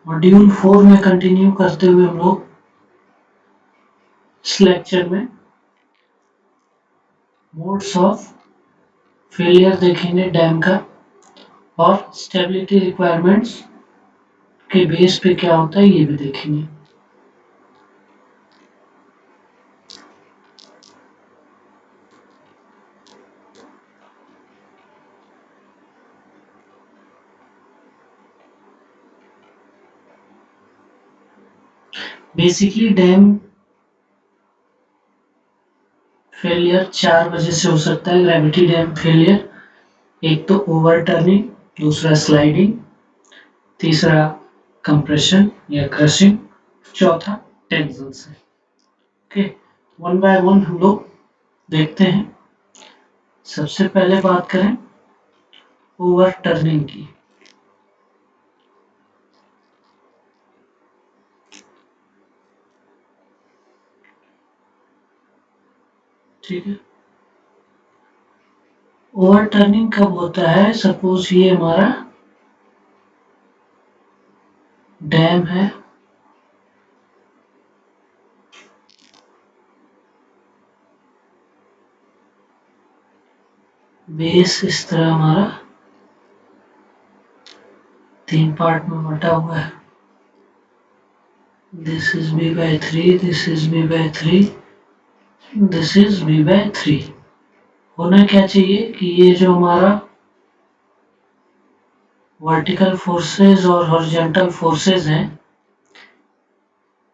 Module 4 में continue करते हुए हम लोग इस लेक्चर में मोड्स ऑफ फेलियर देखेंगे डैम का, और स्टेबिलिटी रिक्वायरमेंट्स के बेस पे क्या होता है ये भी देखेंगे। बेसिकली डैम फेलियर 4 वजह से हो सकता है। ग्रेविटी डैम फेलियर, एक तो ओवरटर्निंग, दूसरा स्लाइडिंग, तीसरा कंप्रेशन या क्रशिंग, चौथा टेंशन से। ओके, वन बाय वन हम लोग देखते हैं। सबसे पहले बात करें ओवरटर्निंग की। ठीक है, ओवरटर्निंग कब होता है? सपोज ये हमारा डैम है, बेस इस तरह हमारा 3 पार्ट में बटा हुआ है। This is b/3, this is b/3, this is b/3। होना क्या चाहिए कि ये जो हमारा वर्टिकल फोर्सेस और हॉरिजॉन्टल फोर्सेस हैं,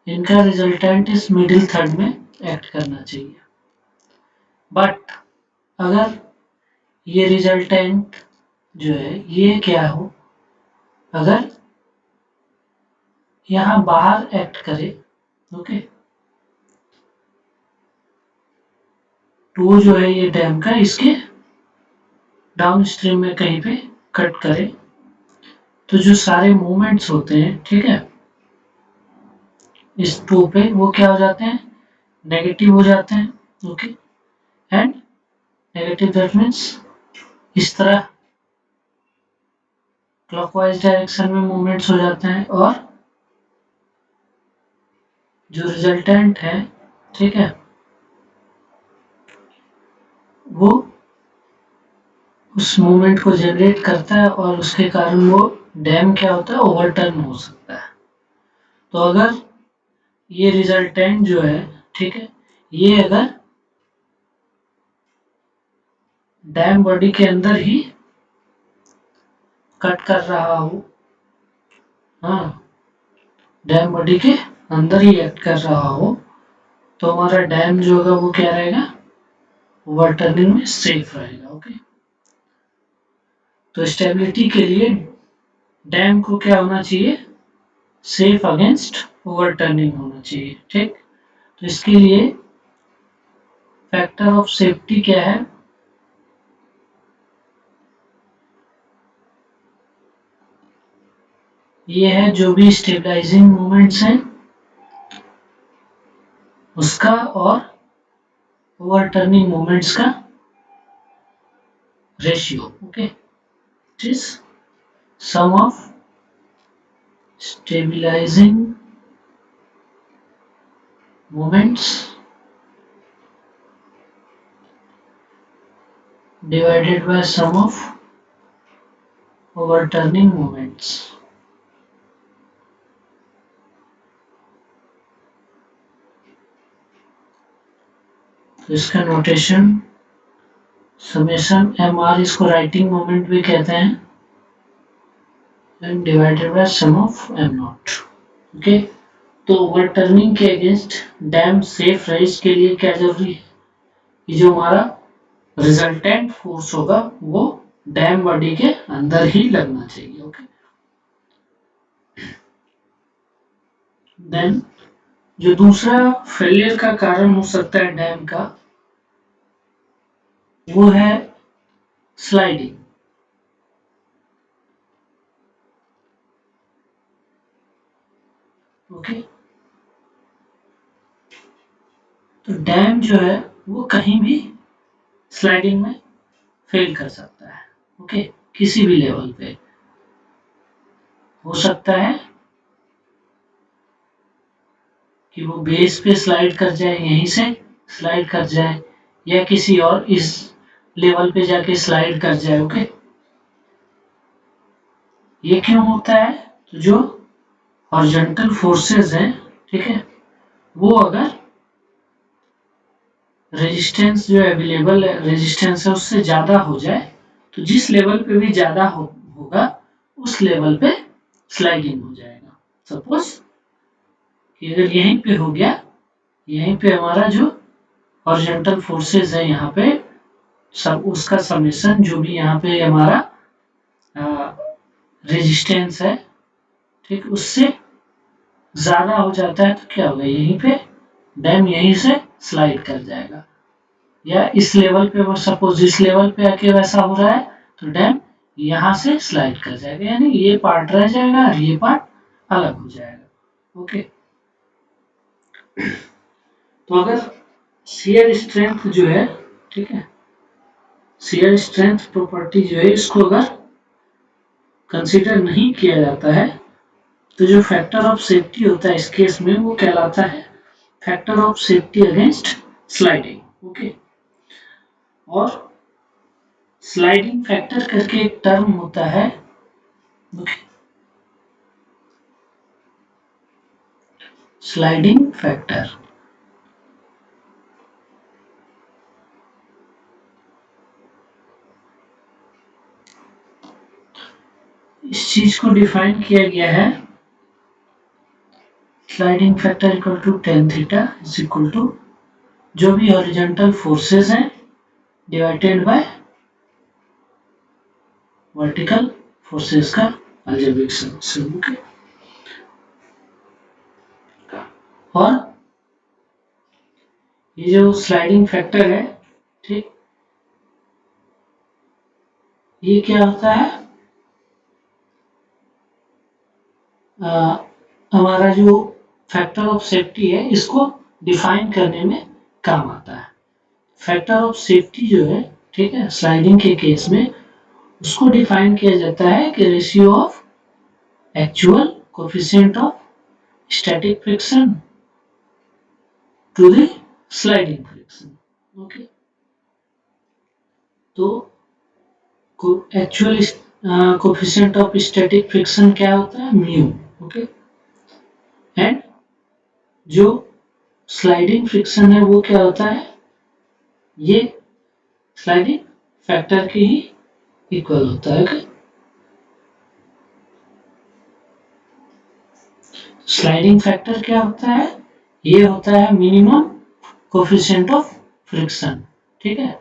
इनका रिजल्टेंट इस मिडिल थर्ड में एक्ट करना चाहिए। बट अगर ये रिजल्टेंट जो है ये क्या हो, अगर यहाँ बाहर एक्ट करे, ओके, टो जो है ये डैम का इसके डाउन स्ट्रीम में कहीं पे कट करे, तो जो सारे मूवमेंट्स होते हैं, ठीक है, इस टो पे वो क्या हो जाते हैं? नेगेटिव हो जाते हैं। Okay, and negative that means इस तरह क्लॉकवाइज डायरेक्शन में मूवमेंट्स हो जाते हैं, और जो रिजल्टेंट है, ठीक है, वो उस मूवमेंट को जनरेट करता है, और उसके कारण वो डैम क्या होता है? ओवरटर्न हो सकता है। तो अगर ये रिजल्टेंट जो है, ठीक है, ये अगर डैम बॉडी के अंदर ही कट कर रहा हो, हाँ, डैम बॉडी के अंदर ही एक्ट कर रहा हो, तो हमारा डैम जो होगा वो क्या रहेगा? ओवरटर्निंग में सेफ रहेगा। ओके, तो स्टेबिलिटी के लिए डैम को क्या होना चाहिए? सेफ अगेंस्ट ओवरटर्निंग होना चाहिए। ठीक, तो इसके लिए फैक्टर ऑफ सेफ्टी क्या है? ये है जो भी स्टेबलाइजिंग मोमेंट्स हैं उसका, और ओवरटर्निंग मोमेंट्स का ratio. Okay, it is sum of stabilizing moments divided by sum of overturning moments। तो इसका नोटेशन समेशन mr, इसको राइटिंग मोमेंट भी कहते हैं, and divided by sum of m0। Okay, तो ओवरटर्निंग के अगेंस्ट डैम सेफ रहे, इसके लिए क्या जरूरी है कि जो हमारा रिजल्टेंट फोर्स होगा वो डैम बॉडी के अंदर ही लगना चाहिए। ओके, देन जो दूसरा फेलियर का कारण हो सकता है डैम का, वो है स्लाइडिंग। ओके, तो डैम जो है वो कहीं भी स्लाइडिंग में फेल कर सकता है। ओके, किसी भी लेवल पे हो सकता है कि वो बेस पे स्लाइड कर जाए, यहीं से स्लाइड कर जाए, या किसी और इस लेवल पे जाके स्लाइड कर जाए। ओके, ये क्यों होता है? तो जो हॉरिजॉन्टल फोर्सेस हैं, ठीक है, वो अगर रेजिस्टेंस जो अवेलेबल रेजिस्टेंस है उससे ज़्यादा हो जाए, तो जिस लेवल पे भी ज़्यादा होगा उस लेवल पे स्लाइडिंग हो जाएगा। सपोज कि अगर यहीं पे हो गया, यहीं पे हमारा जो हॉरिजॉन्टल फोर्सेस है यहाँ पे सब उसका समेशन जो भी यहाँ पे हमारा रेजिस्टेंस है, ठीक, उससे ज़्यादा हो जाता है तो क्या होगा, यहीं पे डैम यहीं से स्लाइड कर जाएगा, या इस लेवल पे, सपोज इस लेवल पे आके वैसा हो रहा है तो डैम यहाँ से स्लाइड कर जाएगा, यानी ये पार्ट रह जाएगा और ये पार्ट अलग हो जाएगा। ओके, तो अगर शियर स्ट्रेंथ जो है, ठीक है, शियर स्ट्रेंथ प्रॉपर्टी जो है इसको अगर कंसीडर नहीं किया जाता है तो जो फैक्टर ऑफ सेफ्टी होता है इस केस में वो कहलाता है factor of safety against sliding. Okay, और स्लाइडिंग फैक्टर करके एक टर्म होता है। ओके, स्लाइडिंग फैक्टर, इस चीज को डिफाइन किया गया है, sliding factor equal to tan theta is equal to जो भी हॉरिजॉन्टल फोर्सेस हैं डिवाइडेड बाय वर्टिकल फोर्सेस का अलजेब्रिक सम। ओके, और ये जो स्लाइडिंग फैक्टर है, ठीक, ये क्या होता है, हमारा जो फैक्टर ऑफ सेफ्टी है इसको डिफाइन करने में काम आता है। फैक्टर ऑफ सेफ्टी जो है, ठीक है, स्लाइडिंग के केस में उसको डिफाइन किया जाता है कि ratio of actual coefficient of static friction to the sliding friction. Okay, तो actual coefficient of static friction क्या होता है, म्यू। ओके, एंड जो स्लाइडिंग फ्रिक्शन है वो क्या होता है, ये स्लाइडिंग फैक्टर के ही इक्वल होता है। okay? स्लाइडिंग फैक्टर क्या होता है, ये होता है मिनिमम कोफिशिएंट ऑफ फ्रिक्शन, ठीक है,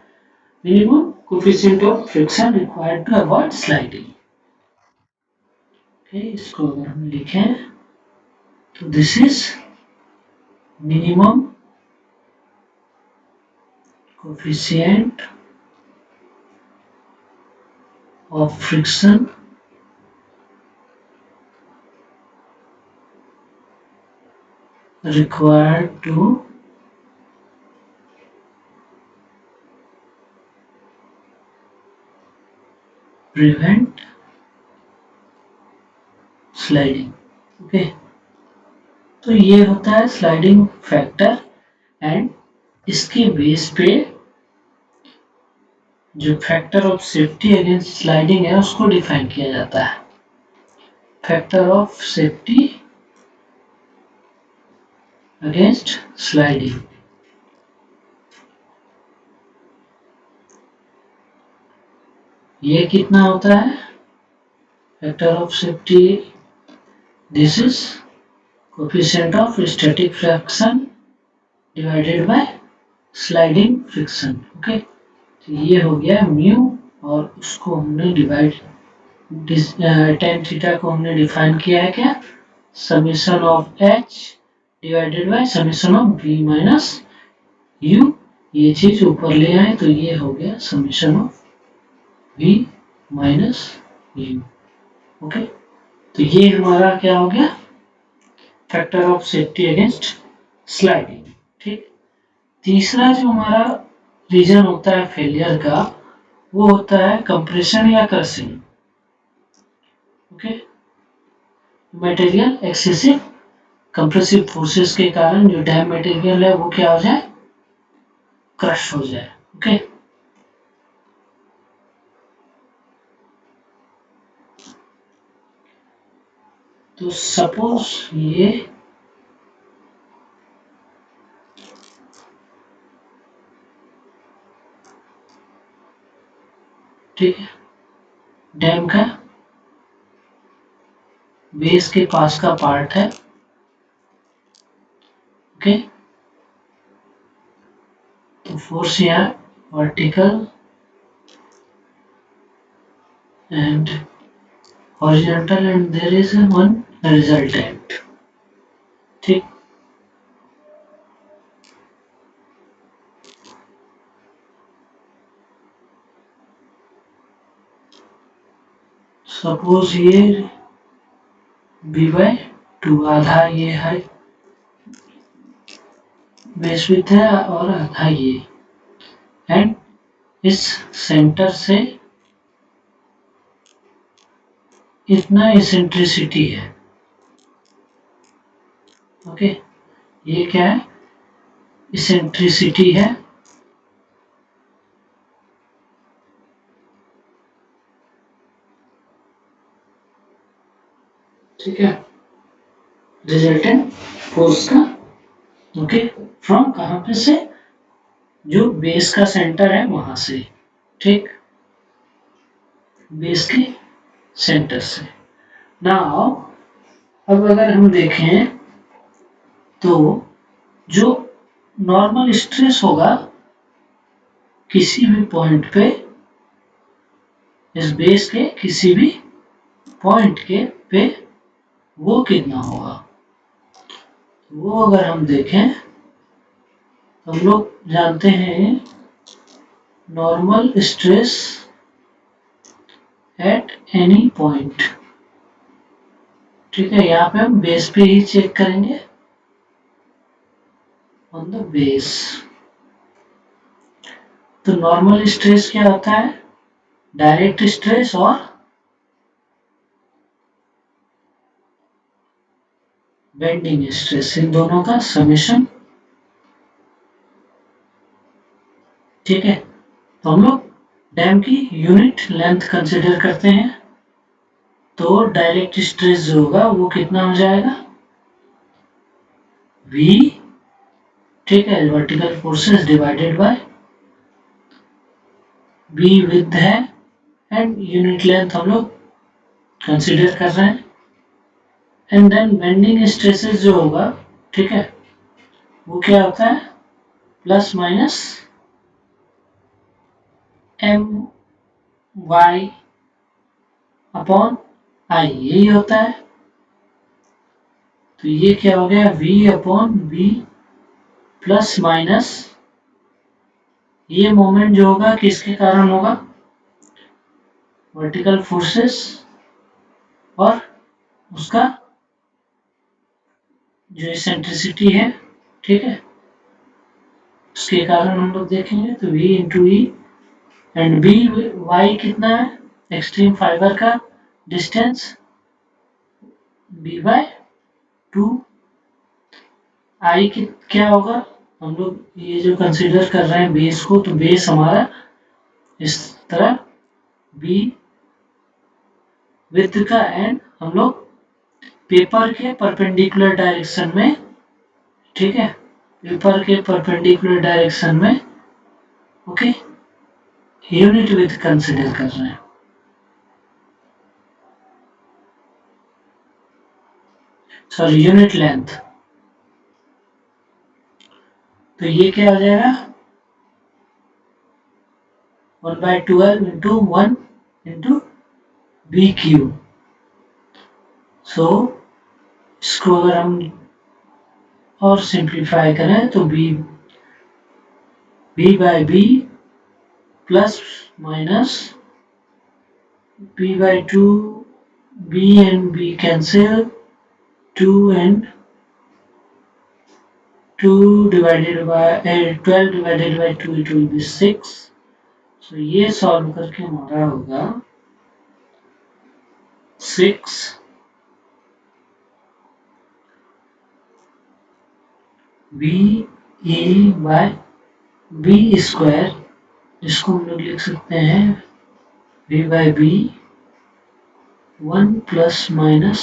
minimum coefficient of friction required to avoid sliding. इसको अगर हम लिखें तो this is minimum coefficient of friction required to prevent sliding. Okay, तो ये होता है स्लाइडिंग फैक्टर, एंड इसके बेस पे जो factor of safety against sliding है उसको डिफाइन किया जाता है। Factor of safety against sliding, ये कितना होता है, factor of safety, this is coefficient of static friction divided bye sliding friction. Okay, तो ये हो गया म्यू, और उसको हमने डिवाइड टेन थीटा को हमने डिफाइन किया है क्या, summation of H divided by summation of B minus U, ये चीज ऊपर ले आए तो ये हो गया summation of B minus U. Okay, तो ये हमारा क्या हो गया, factor of safety against sliding. ठीक, तीसरा जो हमारा रीजन होता है फेलियर का वो होता है कंप्रेशन या crushing. Okay, material excessive compressive forces के कारण जो डैम मटेरियल है वो क्या हो जाए, क्रश हो जाए। ओके, तो सपोज ये ठीक है, डैम का बेस के पास का पार्ट है। ओके, तो फोर्स यहाँ vertical and horizontal and there is one resultant। ठीक, सपोज ये b/2 आधा ये है बेस विड्थ है और आधा ये, एंड इस सेंटर से इतना इसेंट्रिसिटी है। ओके, ये क्या है, इसेंट्रिसिटी है। ठीक है, रिजल्टेंट फोर्स का। ओके, फ्रॉम कहाँ पे से, जो बेस का सेंटर है वहां से। ठीक, बेस के सेंटर से। नाउ अब अगर हम देखें तो जो नॉर्मल स्ट्रेस होगा किसी भी पॉइंट पे, इस बेस के किसी भी पॉइंट के पे, वो कितना होगा, वो अगर हम देखें तो हम लोग जानते हैं normal stress at any point. ठीक है, यहाँ पे हम बेस पे ही चेक करेंगे, ऑन द बेस। तो नॉर्मल स्ट्रेस क्या होता है, डायरेक्ट स्ट्रेस और बेंडिंग स्ट्रेस, इन दोनों का समेशन। ठीक है, तो हम लोग डैम की यूनिट लेंथ कंसिडर करते हैं। तो डायरेक्ट स्ट्रेस जो होगा वो कितना हो जाएगा, V, ठीक है, vertical forces divided by B width है, एंड यूनिट लेंथ हम लोग कंसिडर कर रहे हैं, एंड देन बेंडिंग स्ट्रेसेस जो होगा, ठीक है, वो क्या होता है, plus minus My upon I, यही होता है। तो ये क्या हो गया, V upon B plus minus, ये मोमेंट जो होगा किसके कारण होगा, वर्टिकल फोर्सेस और उसका जो इसेंट्रिसिटी है। ठीक है, उसके कारण हम लोग देखेंगे। तो V into E, and B y कितना है, एक्सट्रीम फाइबर का डिस्टेंस B/2। आई क्या होगा, हम लोग ये जो कंसीडर कर रहे हैं बेस को, तो बेस हमारा इस तरह बी विथ का, एंड हम लोग पेपर के परपेंडिकुलर डायरेक्शन में, ठीक है, पेपर के परपेंडिकुलर डायरेक्शन में, ओके, यूनिट विथ कंसीडर कर रहे हैं। Sorry, unit length. तो ये क्या हो जाएगा, 1/12 इंटू 1 इंटू बी क्यू। सो इसको अगर हम और सिंप्लीफाई करें तो B/B plus minus B/2, B and B cancel, 2 and 2 divided by 12 divided by 2, it will be 6। so ये सॉल्व करके हमारा होगा 6 B E by B square, जिसको हम लोग लिख सकते हैं V by B 1 ±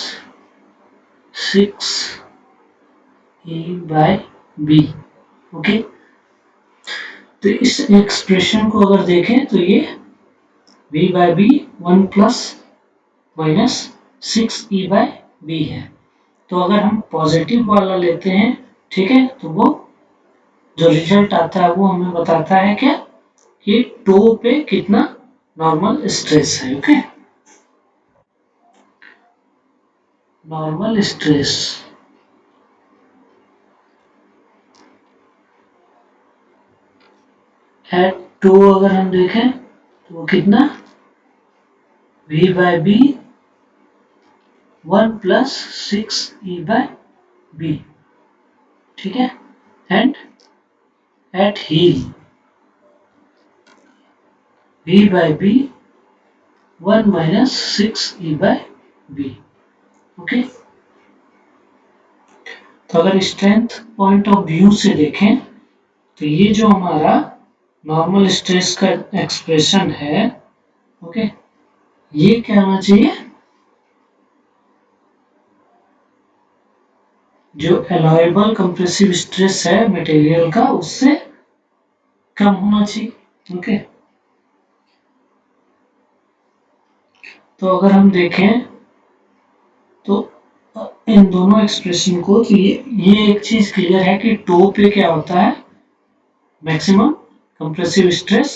6 E by B. Okay, तो इस एक्सप्रेशन को अगर देखें तो ये v by B 1 ± 6 E by B है। तो अगर हम पॉजिटिव वाला लेते हैं, ठीक है, तो वो जो रिजल्ट आता है वो हमें बताता है क्या कि टो पे कितना नॉर्मल स्ट्रेस है। Okay, normal stress at toe अगर हम देखें तो वो कितना v by B 1 + 6 E by B, ठीक है, and at heel v by B 1 − 6 E by B. Okay, तो अगर स्ट्रेंथ पॉइंट ऑफ व्यू से देखें तो ये जो हमारा नॉर्मल स्ट्रेस का एक्सप्रेशन है, ओके, ये क्या होना चाहिए, जो एलॉयबल कंप्रेसिव स्ट्रेस है मटेरियल का उससे कम होना चाहिए। ओके, तो अगर हम देखें तो इन दोनों एक्सप्रेशन को, तो ये एक चीज क्लियर है कि टो पे क्या होता है, मैक्सिमम कंप्रेसिव स्ट्रेस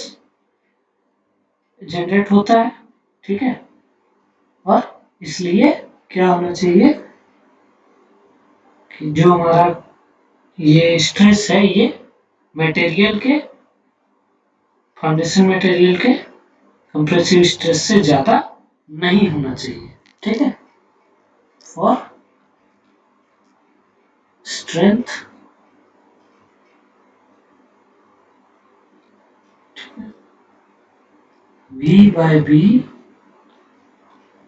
जनरेट होता है, ठीक है, और इसलिए क्या होना चाहिए कि जो हमारा ये स्ट्रेस है ये मटेरियल के, फाउंडेशन मटेरियल के कंप्रेसिव स्ट्रेस से ज्यादा नहीं होना चाहिए, ठीक है, और strength v by B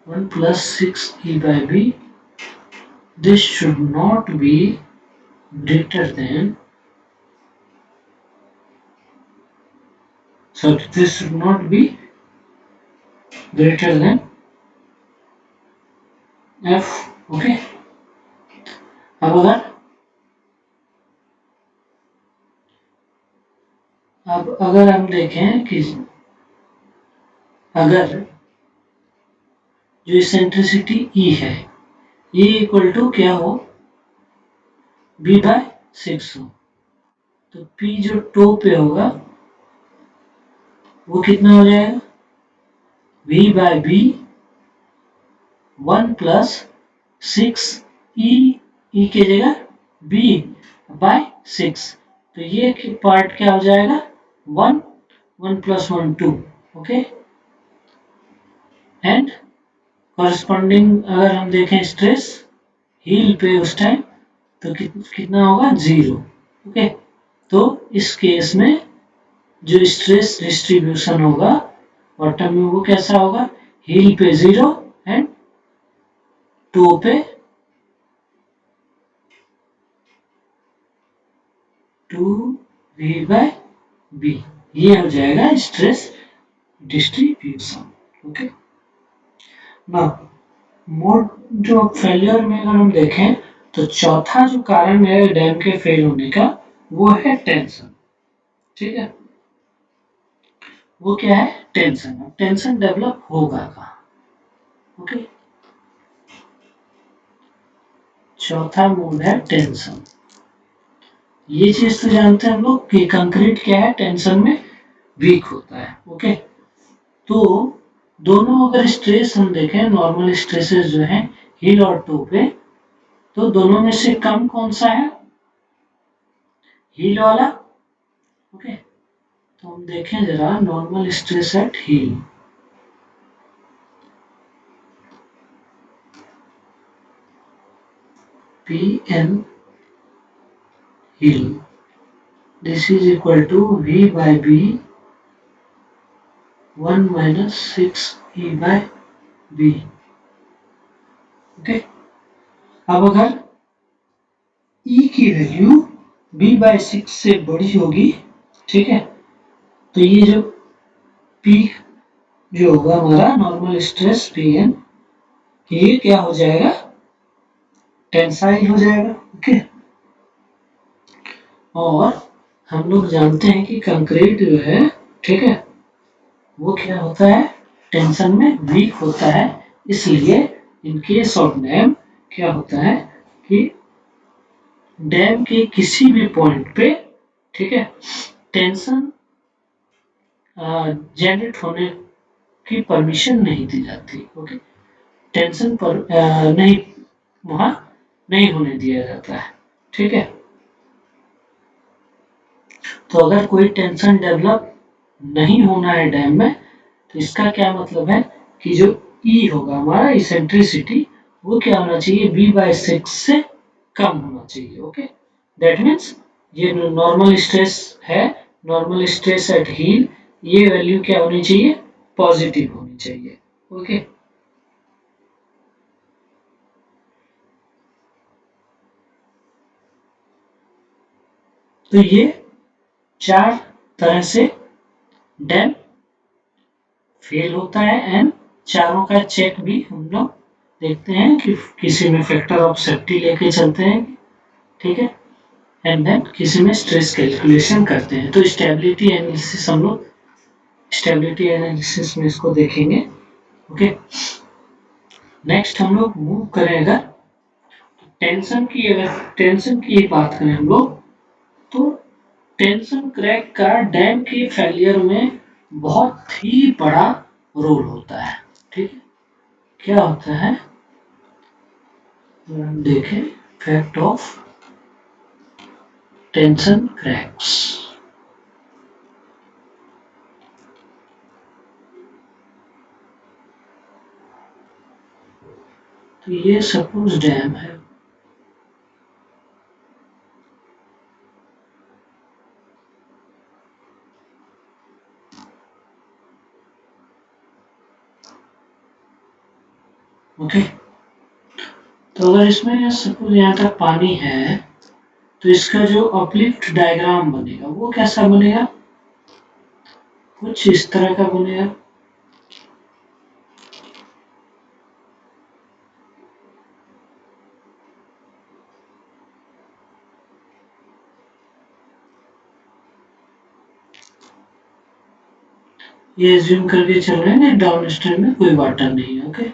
1 + 6 e by b, this should not be greater than, sorry, this should not be greater than f। Okay, अब अगर हम देखें कि अगर जो इसेंट्रिसिटी E है ये इक्वल टू क्या हो, b बाय 6 हो, तो P जो टो पे होगा वो कितना हो जाएगा, v बाय बी 1 + 6 ई की जगह b बाय 6, तो ये पार्ट क्या हो जाएगा 1 1 + 1 2। ओके, एंड कॉरस्पॉन्डिंग अगर हम देखें स्ट्रेस हील पे उस टाइम तो कितना होगा 0। ओके, तो इस केस में जो स्ट्रेस डिस्ट्रीब्यूशन होगा बॉटम में वो कैसा होगा, हील पे 0 एंड टो पे 2v बाय बी, ये हो जाएगा स्ट्रेस डिस्ट्रीब्यूशन। ओके, ना मोड जो फेलियर में अगर हम देखें तो चौथा जो कारण है डैम के फेल होने का वो है टेंशन, ठीक है, वो क्या है टेंशन। टेंशन डेवलप होगा कहाँ, ओके, चौथा मोड है टेंशन। ये चीज तो जानते हैं हम लोग कि कंक्रीट क्या है टेंशन में वीक होता है। ओके, तो दोनों अगर स्ट्रेस हम देखें नॉर्मल स्ट्रेसेस जो है हिल और टो पे, तो दोनों में से कम कौन सा है, हील वाला। ओके, तो हम देखें जरा normal stress at heel, P N heel, this is equal to v by B 1 − 6 e by B. Okay, अब अगर E की वैल्यू b/6 से बड़ी होगी, ठीक है, तो ये जो P जो होगा हमारा नॉर्मल स्ट्रेस Pn, ये क्या हो जाएगा, टेंसाइल हो जाएगा। ओके, और हम लोग जानते हैं कि कंक्रीट जो है, ठीक है, वो क्या होता है, टेंशन में वीक होता है। इसलिए इन केस ऑफ डैम क्या होता है कि डैम के किसी भी पॉइंट पे, ठीक है, टेंशन जनरेट होने की परमिशन नहीं दी जाती। ओके, टेंशन पर नहीं, वहां नहीं होने दिया जाता है, ठीक है। तो अगर कोई टेंशन डेवलप नहीं होना है डैम में, तो इसका क्या मतलब है कि जो ई होगा हमारा इसेंट्रिसिटी, वो क्या होना चाहिए, b/6 से कम होना चाहिए। ओके, दैट मीन्स ये नॉर्मल स्ट्रेस है, नॉर्मल स्ट्रेस एट हील, ये वैल्यू क्या होनी चाहिए, पॉजिटिव होनी चाहिए। ओके, तो ये 4 तरह से डैम फेल होता है, एंड चारों का चेक भी हम लोग देखते हैं कि किसी में फैक्टर ऑफ सेफ्टी लेके चलते हैं, ठीक है, एंड देन किसी में स्ट्रेस कैलकुलेशन करते हैं। तो स्टेबिलिटी एनालिसिस हम लोग स्टेबिलिटी एनालिसिस में इसको देखेंगे। ओके, नेक्स्ट हम लोग मूव करें, अगर टेंशन की बात करें हम लोग, तो टेंशन क्रैक का डैम के फेलियर में बहुत ही बड़ा रोल होता है, ठीक है। क्या होता है, हम देखें, फैक्ट ऑफ टेंशन क्रैक्स। तो ये सपोज डैम है, ओके। तो अगर इसमें सपोज यहाँ तक पानी है, तो इसका जो अपलिफ्ट डायग्राम बनेगा वो कैसा बनेगा, कुछ इस तरह का बनेगा। ये एज्यूम करके चल रहे हैं डाउन स्ट्रीम में कोई वाटर नहीं है। ओके,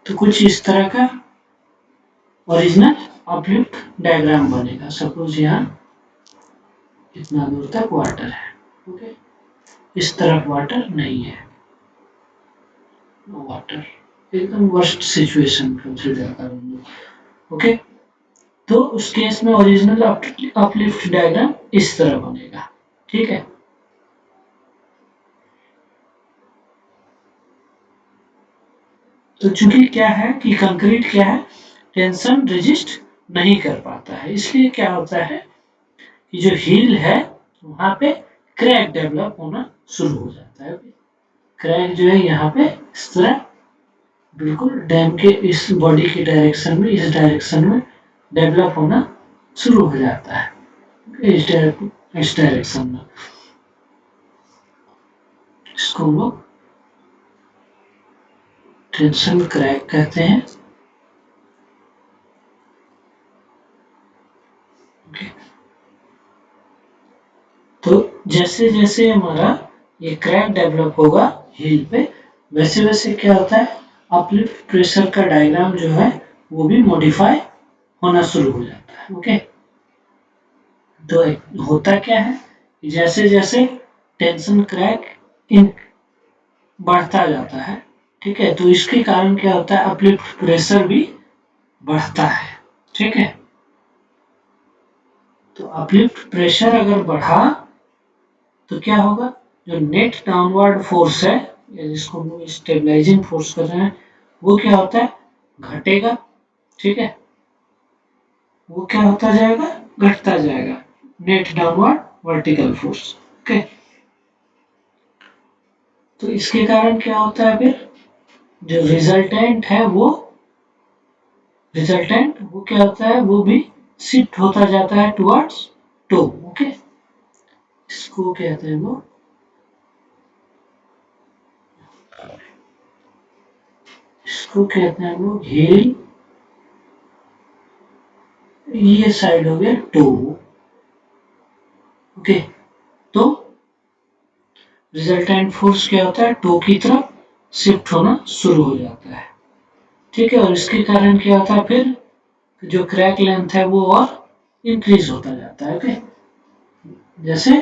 तो कुछ इस तरह का ओरिजिनल अपलिफ्ट डायग्राम बनेगा। सपोज यहाँ इतना दूर तक वाटर है, ओके, इस तरफ वाटर नहीं है, नो वाटर, एकदम वर्स्ट सिचुएशन कंसिडर करेंगे। ओके, तो उस केस में ओरिजिनल अपलिफ्ट डायग्राम इस तरह बनेगा, ठीक है। तो चूंकि क्या है कि कंक्रीट क्या है, टेंशन रेजिस्ट नहीं कर पाता है, इसलिए क्या होता है कि जो हील है वहां पे क्रैक डेवलप होना शुरू हो जाता है। क्रैक जो है यहाँ पे इस तरह बिल्कुल डैम के इस बॉडी की डायरेक्शन में, इस डायरेक्शन में डेवलप होना शुरू हो जाता है, इस डायरेक्शन में। इसको हम लोग टेंशन क्रैक कहते हैं। तो जैसे जैसे हमारा ये क्रैक डेवलप होगा हील पे, वैसे वैसे क्या होता है, अपलिफ्ट प्रेशर का डायग्राम जो है वो भी मॉडिफाई होना शुरू हो जाता है। ओके, तो होता क्या है, जैसे जैसे टेंशन क्रैक इन बढ़ता जाता है, ठीक है, तो इसके कारण क्या होता है, अपलिफ्ट प्रेशर भी बढ़ता है, ठीक है। तो अपलिफ्ट प्रेशर अगर बढ़ा तो क्या होगा, जो नेट डाउनवर्ड फोर्स है, जिसको हम लोग स्टेबलाइजिंग फोर्स कर रहे हैं, वो क्या होता है, घटेगा, ठीक है, वो क्या होता जाएगा, घटता जाएगा, net downward vertical force. Okay, तो इसके कारण क्या होता है, फिर जो रिजल्टेंट वो क्या होता है, वो भी शिफ्ट होता जाता है टुवर्ड्स टो। ओके, इसको कहते हैं वो, इसको कहते हैं वो हील, ये साइड हो गया टो। ओके, तो रिजल्टेंट फोर्स क्या होता है, टो की तरफ शिफ्ट होना शुरू हो जाता है। ठीक है, और इसके कारण क्या होता है, फिर जो क्रैक लेंथ है वो और इंक्रीज होता जाता है। ओके, जैसे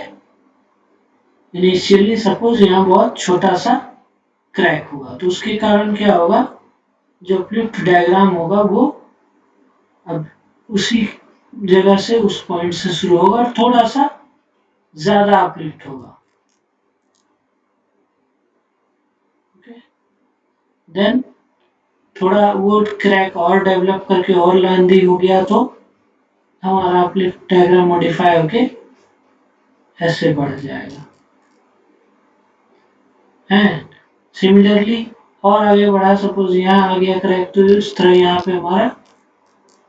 इनिशियली सपोज यहाँ बहुत छोटा सा क्रैक हुआ, तो उसके कारण क्या होगा, जो अपलिफ्ट डायग्राम होगा वो अब उसी जगह से, उस पॉइंट से शुरू होगा और थोड़ा सा ज्यादा अपलिफ्ट होगा। ओके, देन थोड़ा वो क्रैक और डेवलप करके और लेंदी हो गया, तो हमारा अपलिफ्ट डायग्राम मॉडिफाई होके ऐसे बढ़ जाएगा। है सिमिलरली और आगे बढ़ा, सपोज यहाँ आ गया क्रैक, तो इस तरह यहाँ पे हमारा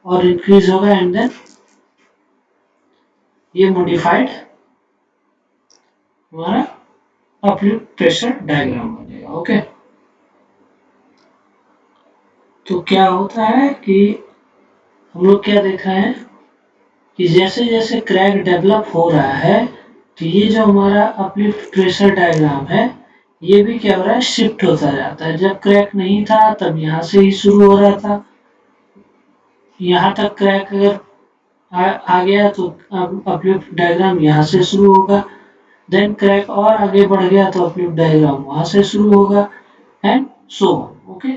और इंक्रीज होगा एंड देन ये मॉडिफाइड हमारा अपलिफ्ट प्रेशर डायग्राम बनेगा। ओके, तो क्या होता है कि हम लोग क्या देख रहे हैं कि जैसे जैसे क्रैक डेवलप हो रहा है, तो ये जो हमारा अपलिफ्ट प्रेशर डायग्राम है, ये भी क्या हो रहा है, शिफ्ट होता जाता है। जब क्रैक नहीं था तब यहाँ से ही शुरू हो रहा था, यहाँ तक क्रैक अगर आ गया तो अब अपलिफ्ट डायग्राम यहाँ से शुरू होगा, देन क्रैक और आगे बढ़ गया तो अपलिफ्ट डायग्राम वहां से शुरू होगा एंड सो ऑन। ओके,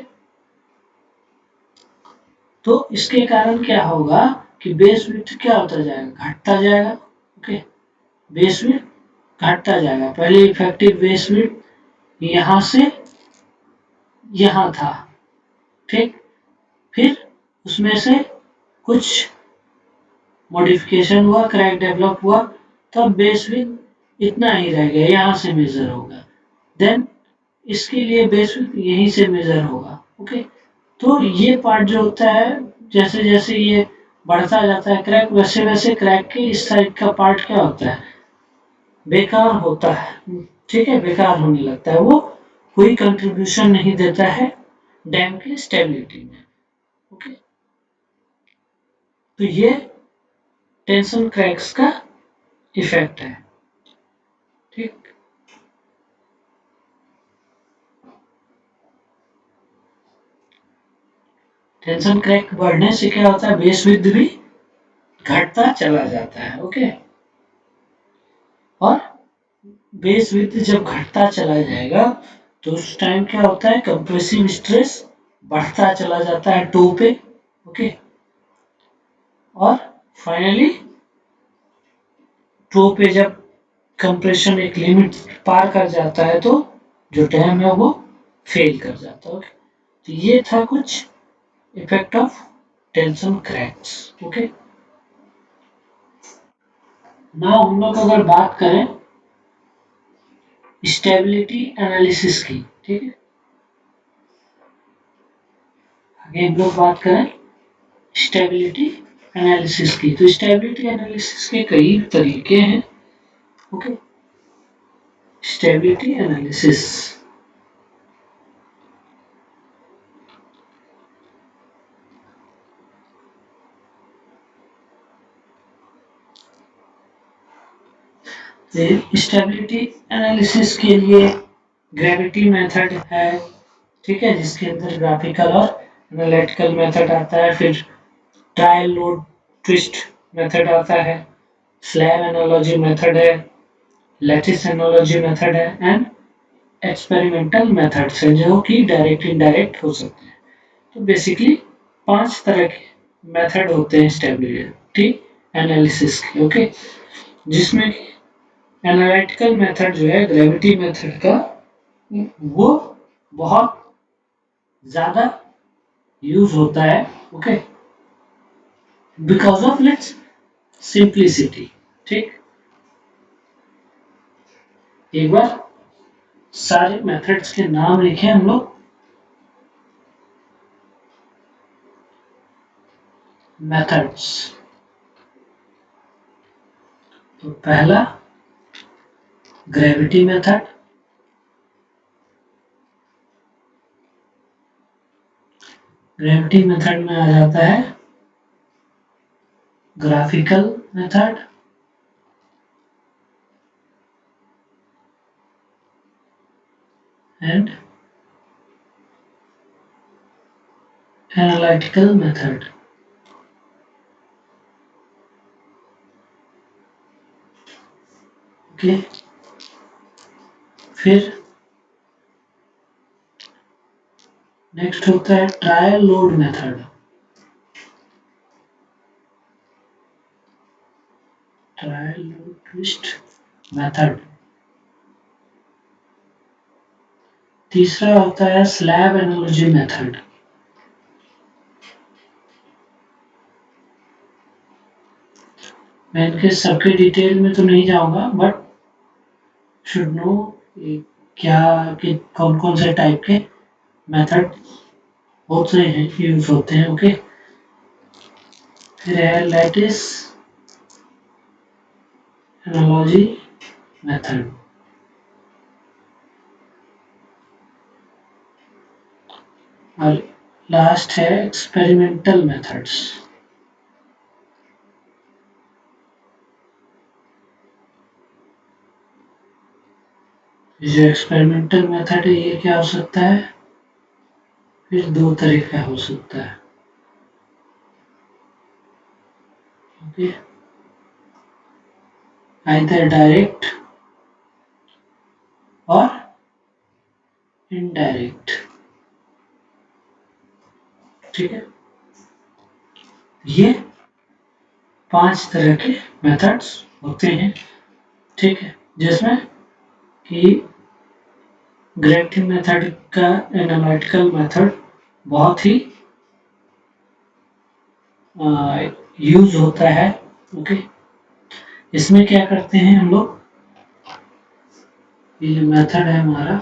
तो इसके कारण क्या होगा कि बेस विड्थ क्या होता जाएगा, घटता जाएगा। ओके, बेस विड्थ घटता जाएगा। पहले इफेक्टिव बेस विड्थ यहाँ से यहाँ था, ठीक, फिर उसमें से कुछ मॉडिफिकेशन हुआ, क्रैक डेवलप हुआ, तब बेस विड्थ इतना ही रह गया, यहाँ से मेजर होगा, देन इसके लिए बेस विड्थ यहीं से मेजर होगा। ओके, तो ये पार्ट जो होता है, जैसे जैसे ये बढ़ता जाता है क्रैक, वैसे वैसे क्रैक के इस साइड का पार्ट क्या होता है, बेकार होता है। ठीक है, बेकार होने लगता है, वो कोई कंट्रीब्यूशन नहीं देता है डैम की स्टेबिलिटी में। ओके, तो ये टेंशन क्रैक्स का इफेक्ट है। ठीक, टेंशन क्रैक बढ़ने से क्या होता है, बेस विड्थ भी घटता चला जाता है। ओके, और बेस विड्थ जब घटता चला जाएगा तो उस टाइम क्या होता है, कंप्रेसिव स्ट्रेस बढ़ता चला जाता है टो पे। ओके, और फाइनली टो पे जब कंप्रेशन एक लिमिट पार कर जाता है तो जो डैम है वो फेल कर जाता है। ओके, तो ये था कुछ effect of tension cracks. Okay, now हम लोग अगर बात करें स्टेबिलिटी एनालिसिस की, ठीक है, आगे हम लोग बात करें स्टेबिलिटी एनालिसिस की, तो स्टेबिलिटी एनालिसिस के कई तरीके हैं। Okay, stability analysis, stability analysis के लिए ग्रेविटी मेथड है, ठीक है, जिसके अंदर ग्राफिकल और एनालिटिकल मेथड आता है, फिर ट्रायल लोड ट्विस्ट मेथड आता है, स्लैब एनालॉजी मेथड है, लैटिस एनालॉजी मेथड है एंड एक्सपेरिमेंटल मेथड्स है, जो कि डायरेक्ट इनडायरेक्ट हो सकते हैं। तो बेसिकली 5 तरह के मेथड होते हैं स्टेबिलिटी एनालिसिस के। ओके, जिसमें एनालिटिकल मेथड जो है ग्रेविटी मेथड का, वो बहुत ज्यादा यूज होता है। Okay, because of its simplicity. ठीक, एक बार सारे मेथड्स के नाम लिखे हम लोग। मेथड्स, तो पहला ग्रेविटी मेथड, ग्रेविटी मेथड में आ जाता है graphical method, and analytical method. Okay, फिर नेक्स्ट होता है trial load method. Trial load twist method. तीसरा होता है स्लैब एनालॉजी मेथड। मैं इनके सबके डिटेल में तो नहीं जाऊंगा, बट शुड नो क्या कि कौन कौन से टाइप के मेथड होते हैं, यूज होते हैं। ओके, फिर है लैटिस एनालॉजी मेथड। और लास्ट है एक्सपेरिमेंटल मेथड्स। जो एक्सपेरिमेंटल मेथड है ये क्या हो सकता है, फिर दो तरीका हो सकता है। ओके, आइदर डायरेक्ट और इनडायरेक्ट। ठीक है, ये 5 तरह के मेथड्स होते हैं। ठीक है, जिसमें कि ग्रेविटी मेथड का एनालिटिकल मेथड बहुत ही यूज होता है। ओके, इसमें क्या करते हैं हम लोग, ये मेथड है हमारा,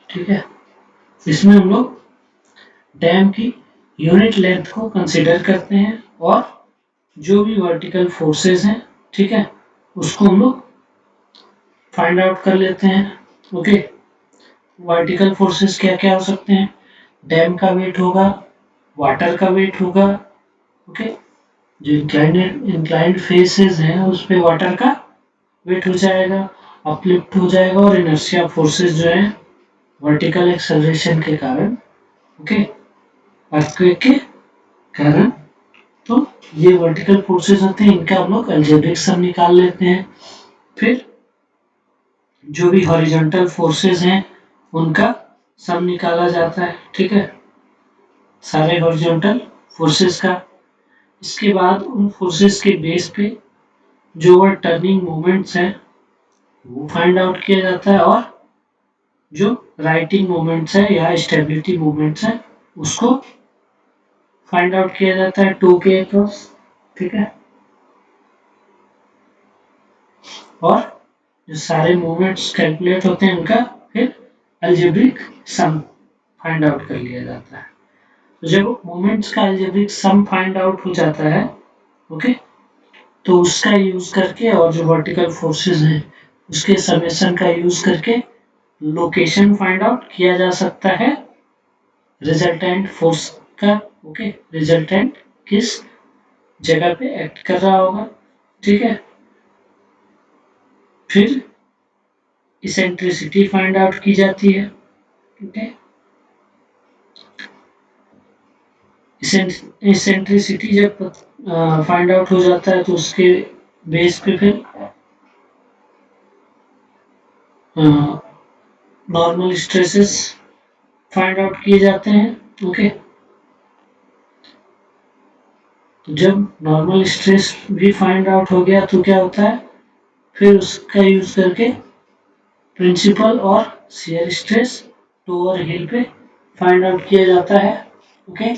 ठीक है, इसमें हम लोग डैम की यूनिट लेंथ को कंसिडर करते हैं और जो भी वर्टिकल फोर्सेस हैं, ठीक है, उसको हम लोग फाइंड आउट कर लेते हैं। ओके, वर्टिकल फोर्सेस क्या क्या हो सकते हैं, डैम का वेट होगा, वाटर का वेट होगा। ओके, जो इंक्लाइंड फेसेस हैं उस पे वाटर का वेट हो जाएगा, अपलिफ्ट हो जाएगा, और इनर्शिया फोर्सेस जो है वर्टिकल एक्सेलरेशन के कारण, ओके, अर्थक्वेक के कारण, तो ये वर्टिकल फोर्सेस होते हैं, इनका हम लोग अलजेब्रिक सम निकाल लेते हैं। फिर जो भी हॉरिजॉन्टल फोर्सेस हैं उनका सम निकाला जाता है। ठीक है, सारे हॉरिजॉन्टल फोर्सेस का। इसके बाद उन फोर्सेस के बेस पे जो वो टर्निंग मोमेंट्स हैं वो फाइंड आउट किया जाता है, और जो राइटिंग मोमेंट्स है या स्टेबिलिटी मोमेंट्स है उसको फाइंड आउट किया जाता है टो के अक्रॉस। ठीक है, और जो सारे मूवमेंट्स कैलकुलेट होते हैं उनका फिर अलजेब्रिक सम फाइंड आउट कर लिया जाता है। तो जब मूवमेंट्स का अलजेब्रिक सम फाइंड आउट हो जाता है, ओके, तो उसका यूज करके, और जो वर्टिकल फोर्सेस हैं उसके समेशन का यूज करके लोकेशन फाइंड आउट किया जा सकता है रिजल्टेंट फोर्स का। ओके, रिजल्टेंट किस जगह पे एक्ट कर रहा होगा। ठीक है, फिर इसेंट्रिसिटी फाइंड आउट की जाती है। ठीक है, इसेंट्रिसिटी जब फाइंड आउट हो जाता है तो उसके बेस पे फिर नॉर्मल स्ट्रेसेस फाइंड आउट किए जाते हैं। ओके, तो जब नॉर्मल स्ट्रेस भी फाइंड आउट हो गया तो क्या होता है, फिर उसका यूज करके प्रिंसिपल और शियर स्ट्रेस टो और हिल पे फाइंड आउट किया जाता है। Okay,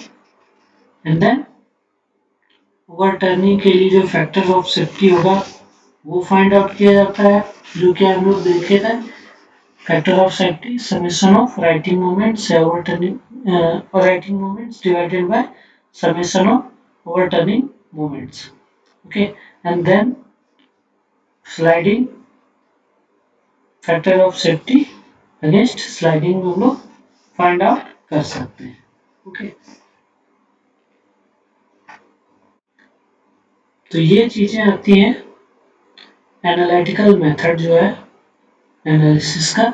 and then overturning के लिए जो फैक्टर ऑफ सेफ्टी होगा वो फाइंड आउट किया जाता है, जो कि हम लोग देखे थे, factor of safety summation of righting moments या overturning righting moments divided by summation of overturning moments. Okay, and then sliding factor of safety against sliding हम लोग फाइंड आउट कर सकते हैं। ओके, तो ये चीजें आती हैं एनालिटिकल मेथड जो है एनालिसिस का,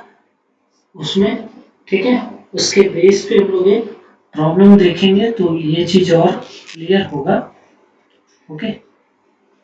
उसमें, ठीक है। उसके बेस पे हम लोग एक प्रॉब्लम देखेंगे तो ये चीज और क्लियर होगा। ओके।